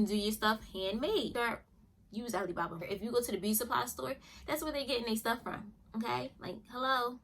Do your stuff handmade. Use Alibaba. If you go to the beauty supply store, that's where they're getting their stuff from. Okay? Like, hello.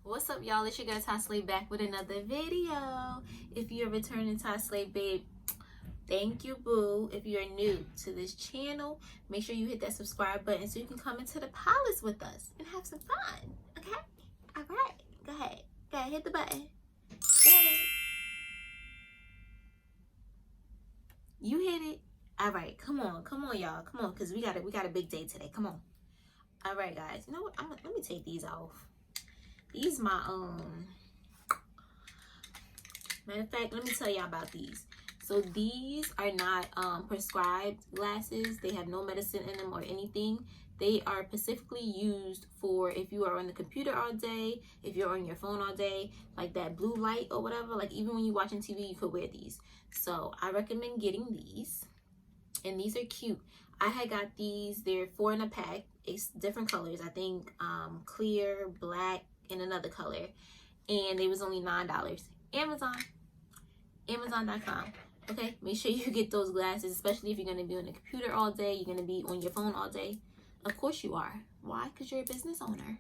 What's up, y'all? It's your girl Ty Slay back with another video. If you're returning Ty Slay, babe, thank you, boo. If you're new to this channel, make sure you hit that subscribe button so you can come into the palace with us and have some fun. Okay? All right. Go ahead. Go ahead. Hit the button. Go ahead. You hit it. All right. Come on, y'all. Come on, because we got a big day today. Come on. All right, guys. You know what? Let me take these off. These my matter of fact, let me tell y'all about these. So these are not prescribed glasses. They have no medicine in them or anything. They are specifically used for if you are on the computer all day, if you're on your phone all day, like that blue light or whatever. Like even when you're watching TV, you could wear these. So I recommend getting these. And these are cute. I had got these. They're 4 in a pack. It's different colors. I think clear, black, and another color. And they was only $9. Amazon.com. Okay, make sure you get those glasses, especially if you're going to be on the computer all day, you're going to be on your phone all day. Of course you are. Why? Because you're a business owner.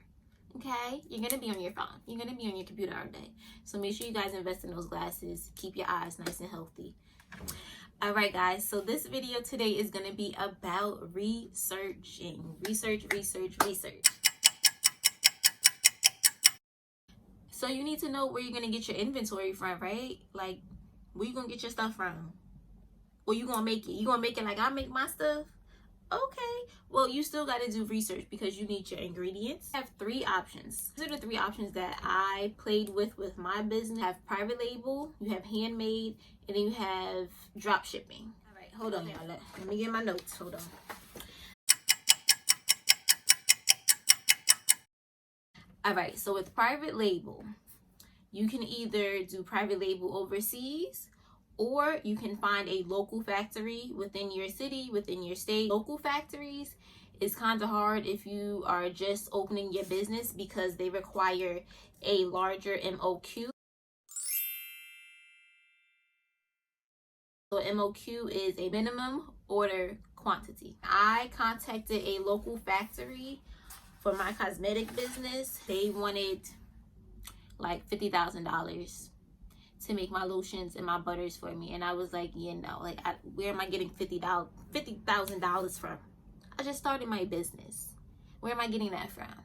Okay, you're going to be on your phone. You're going to be on your computer all day. So make sure you guys invest in those glasses. Keep your eyes nice and healthy. All right, guys. So this video today is going to be about researching. Research. So you need to know where you're going to get your inventory from, right? Like, where you gonna get your stuff from? Or you gonna make it? You gonna make it like I make my stuff? Okay. Well, you still gotta do research because you need your ingredients. I have 3 options. These are the 3 options that I played with my business. You have private label, you have handmade, and then you have drop shipping. All right, hold on, y'all. Let me get my notes. Hold on. All right, so with private label, you can either do private label overseas, or you can find a local factory within your city, within your state. Local factories is kind of hard if you are just opening your business because they require a larger MOQ. So MOQ is a minimum order quantity. I contacted a local factory for my cosmetic business. They wanted like $50,000 to make my lotions and my butters for me, and I was like, yeah, no, like where am I getting $50,000 from? I just started my business. Where am I getting that from?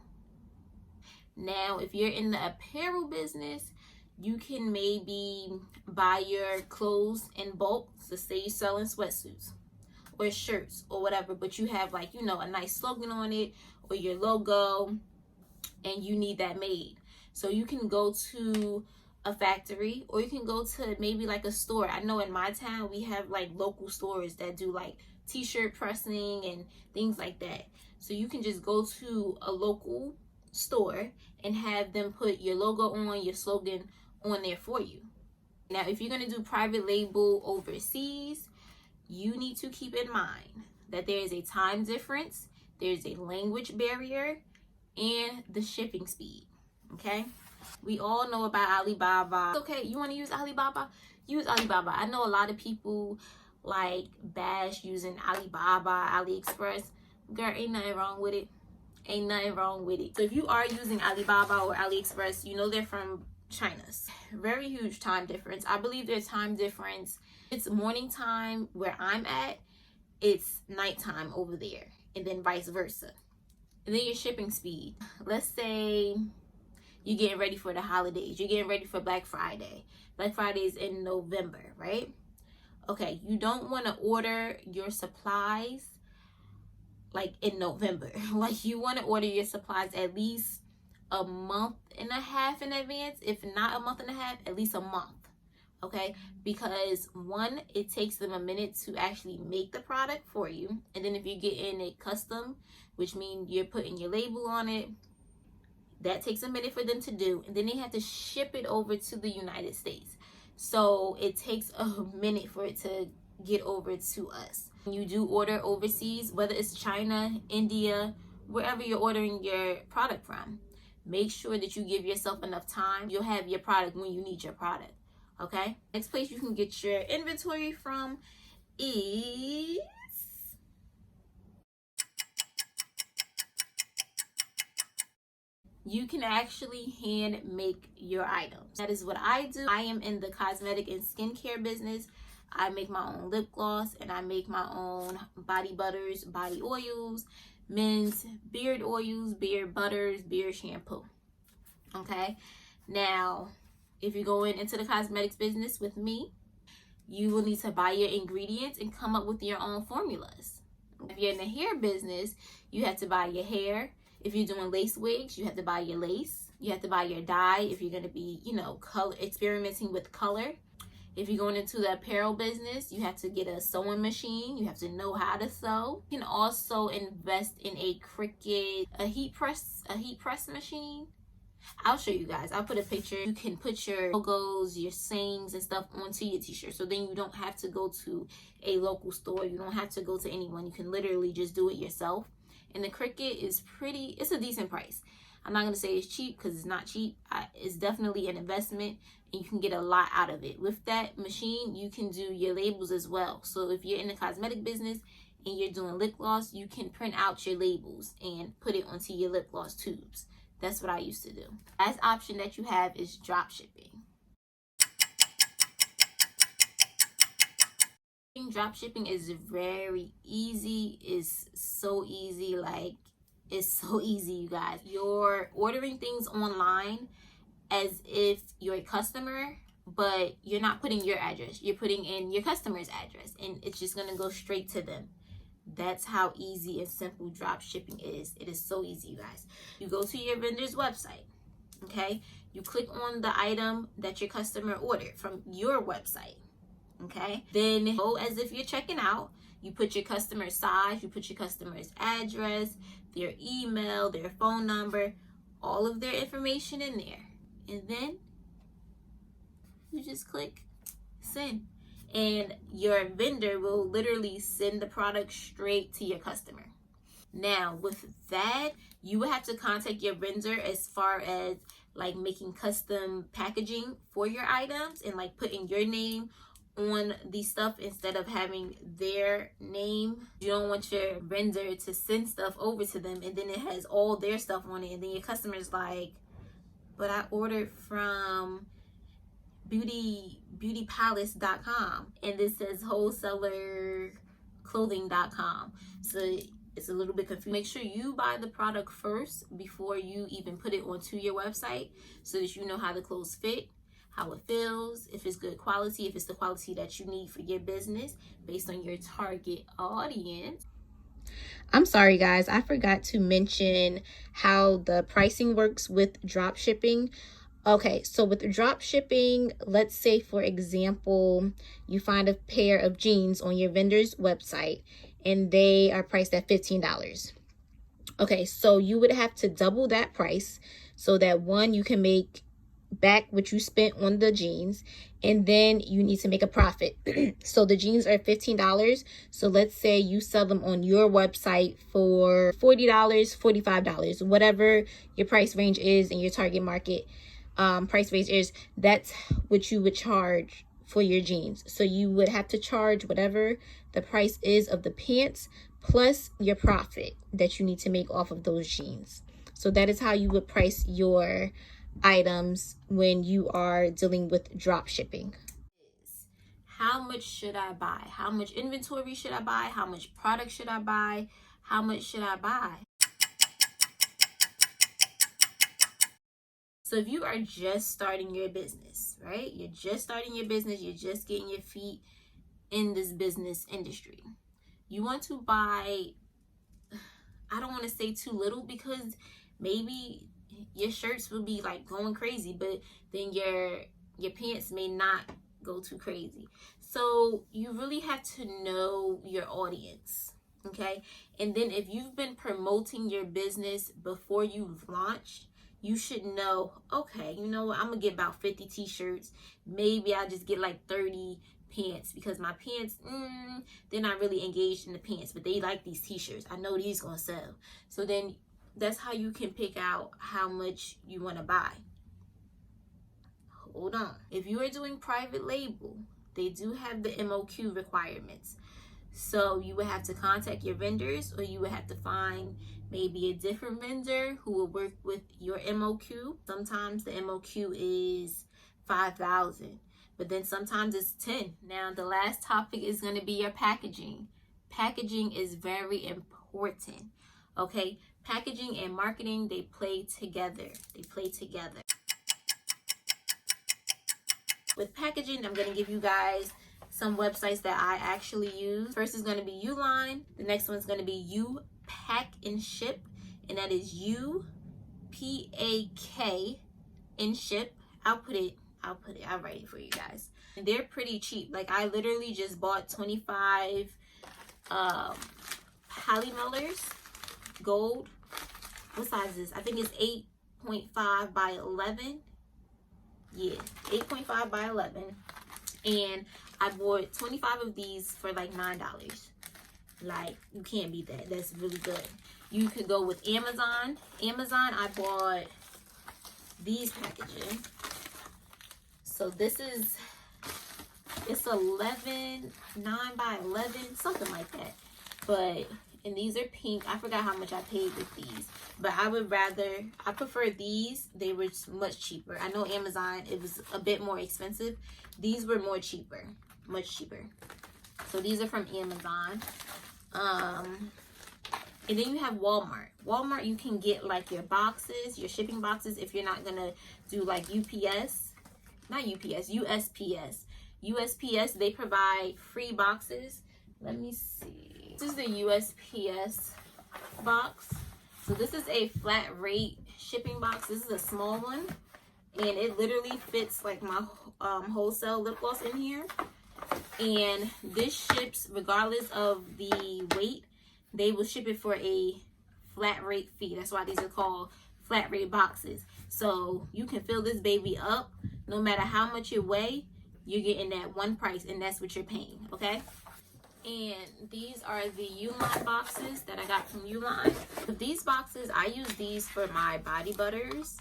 Now, if you're in the apparel business, you can maybe buy your clothes in bulk. So say you're selling sweatsuits or shirts or whatever, but you have like, you know, a nice slogan on it or your logo, and you need that made. So you can go to a factory, or you can go to maybe like a store. I know in my town we have like local stores that do like t-shirt pressing and things like that. So you can just go to a local store and have them put your logo on, your slogan on there for you. Now, if you're going to do private label overseas, you need to keep in mind that there is a time difference, there's a language barrier, and the shipping speed. Okay, we all know about Alibaba. Okay, you want to use Alibaba? Use Alibaba. I know a lot of people like bash using Alibaba, AliExpress. Girl, ain't nothing wrong with it. Ain't nothing wrong with it. So if you are using Alibaba or AliExpress, you know they're from China. Very huge time difference. I believe their time difference, it's morning time where I'm at, it's nighttime over there, and then vice versa. And then your shipping speed. Let's say you're getting ready for the holidays. You're getting ready for Black Friday. Black Friday is in November, right? Okay, you don't want to order your supplies like in November. Like you want to order your supplies at least a month and a half in advance. If not a month and a half, at least a month. Okay, because one, it takes them a minute to actually make the product for you. And then if you're getting it custom, which means you're putting your label on it, that takes a minute for them to do, and then they have to ship it over to the United States. So it takes a minute for it to get over to us. When you do order overseas, whether it's China, India, wherever you're ordering your product from, make sure that you give yourself enough time. You'll have your product when you need your product. Okay, next place you can get your inventory from is you can actually hand make your items. That is what I do. I am in the cosmetic and skincare business. I make my own lip gloss and I make my own body butters, body oils, men's beard oils, beard butters, beard shampoo. Okay, now if you're going into the cosmetics business with me, you will need to buy your ingredients and come up with your own formulas. If you're in the hair business, you have to buy your hair. If you're doing lace wigs, you have to buy your lace. You have to buy your dye if you're going to be, color experimenting with color. If you're going into the apparel business, you have to get a sewing machine. You have to know how to sew. You can also invest in a Cricut, a heat press machine. I'll show you guys. I'll put a picture. You can put your logos, your sayings and stuff onto your t-shirt. So then you don't have to go to a local store. You don't have to go to anyone. You can literally just do it yourself. And the Cricut is it's a decent price. I'm not going to say it's cheap because it's not cheap. It's definitely an investment and you can get a lot out of it. With that machine, you can do your labels as well. So if you're in the cosmetic business and you're doing lip gloss, you can print out your labels and put it onto your lip gloss tubes. That's what I used to do. Last option that you have is drop shipping. Drop shipping is very easy. It's so easy. It's so easy, you guys. You're ordering things online as if you're a customer, but you're not putting your address. You're putting in your customer's address and it's just going to go straight to them. That's how easy and simple drop shipping is. It is so easy, you guys. You go to your vendor's website, okay? You click on the item that your customer ordered from your website, okay? Then go as if you're checking out. You put your customer's size, you put your customer's address, their email, their phone number, all of their information in there. And then you just click send. And your vendor will literally send the product straight to your customer. Now, with that, you would have to contact your vendor as far as making custom packaging for your items and putting your name on the stuff instead of having their name. You don't want your vendor to send stuff over to them and then it has all their stuff on it and then your customer's like, but I ordered from beautypalace.com and this says wholesalerclothing.com. So it's a little bit confusing. Make sure you buy the product first before you even put it onto your website so that you know how the clothes fit, how it feels, if it's good quality, if it's the quality that you need for your business based on your target audience. I'm sorry guys, I forgot to mention how the pricing works with drop shipping. Okay, so with drop shipping, let's say for example, you find a pair of jeans on your vendor's website and they are priced at $15. Okay, so you would have to double that price so that one, you can make back what you spent on the jeans, and then you need to make a profit. So the jeans are $15. So let's say you sell them on your website for $40, $45, whatever your price range is in your target market. Price range is, that's what you would charge for your jeans. So you would have to charge whatever the price is of the pants plus your profit that you need to make off of those jeans. So that is how you would price your items when you are dealing with drop shipping. How much should I buy? How much inventory should I buy? How much product should I buy? How much should I buy? So if you are just starting your business, right? You're just starting your business. You're just getting your feet in this business industry. You want to buy, I don't want to say too little because maybe your shirts will be going crazy, but then your pants may not go too crazy. So you really have to know your audience, okay? And then if you've been promoting your business before you've launched, you should know, okay, you know what, I'm gonna get about 50 t-shirts. Maybe I just get 30 pants because my pants, they're not really engaged in the pants, but they like these t-shirts. I know these gonna sell. So then that's how you can pick out how much you want to buy. hold on. If you are doing private label, they do have the MOQ requirements. So you would have to contact your vendors, or you would have to find maybe a different vendor who will work with your MOQ. Sometimes the MOQ is 5,000, but then sometimes it's 10. Now the last topic is going to be your packaging. Packaging is very important. Okay, packaging and marketing, they play together. With packaging, I'm going to give you guys some websites that I actually use. First is going to be Uline. The next one's going to be You Pack and Ship, and that is UPAK and Ship. I'll write it for you guys. And they're pretty cheap. Like, I literally just bought 25 polymullers, gold. What size is this? I think it's 8.5 by 11. Yeah, 8.5 by 11. And I bought 25 of these for like $9. Like, you can't beat that. That's really good. You could go with Amazon. I bought these packaging. So this is, it's 9 by 11, something like that. But, and these are pink. I forgot how much I paid with these. But I prefer these. They were much cheaper. I know Amazon, it was a bit more expensive. These were much cheaper. So these are from Amazon. And then you have Walmart. Walmart, you can get like your boxes, your shipping boxes, if you're not gonna do like USPS. USPS, they provide free boxes. Let me see. This is the USPS box. So this is a flat rate shipping box. This is a small one, and it literally fits like my wholesale lip gloss in here. And this ships regardless of the weight. They will ship it for a flat rate fee. That's why these are called flat rate boxes. So you can fill this baby up. No matter how much you weigh, you're getting that one price, and that's what you're paying, okay? And these are the Uline boxes that I got from Uline. These boxes, I use these for my body butters.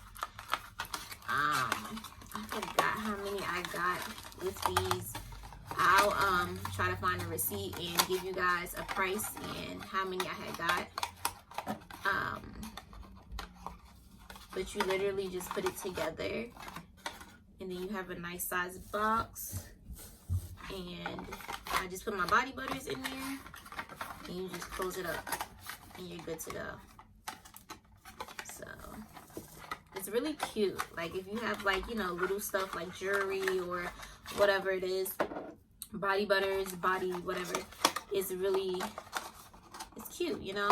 I forgot how many I got with these. I'll try to find a receipt and give you guys a price and how many I had got. But you literally just put it together, and then you have a nice size box. And I just put my body butters in there, and you just close it up, and you're good to go. So it's really cute. Like, if you have, like, you know, little stuff like jewelry or whatever it is, body butters, body whatever, it's cute, you know.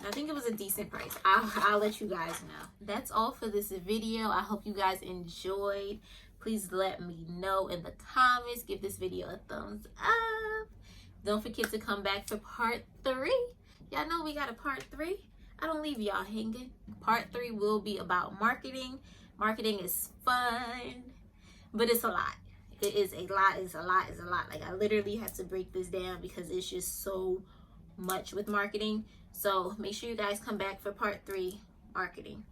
I think it was a decent price. I'll let you guys know. That's all for this video. I hope you guys enjoyed. Please let me know in the comments. Give this video a thumbs up. Don't forget to come back for part 3. Y'all know we got a part 3. I don't leave y'all hanging. Part 3 will be about marketing. Marketing is fun, but it's a lot. It is a lot. It's a lot. Like, I literally have to break this down because it's just so much with marketing. So make sure you guys come back for part 3, marketing.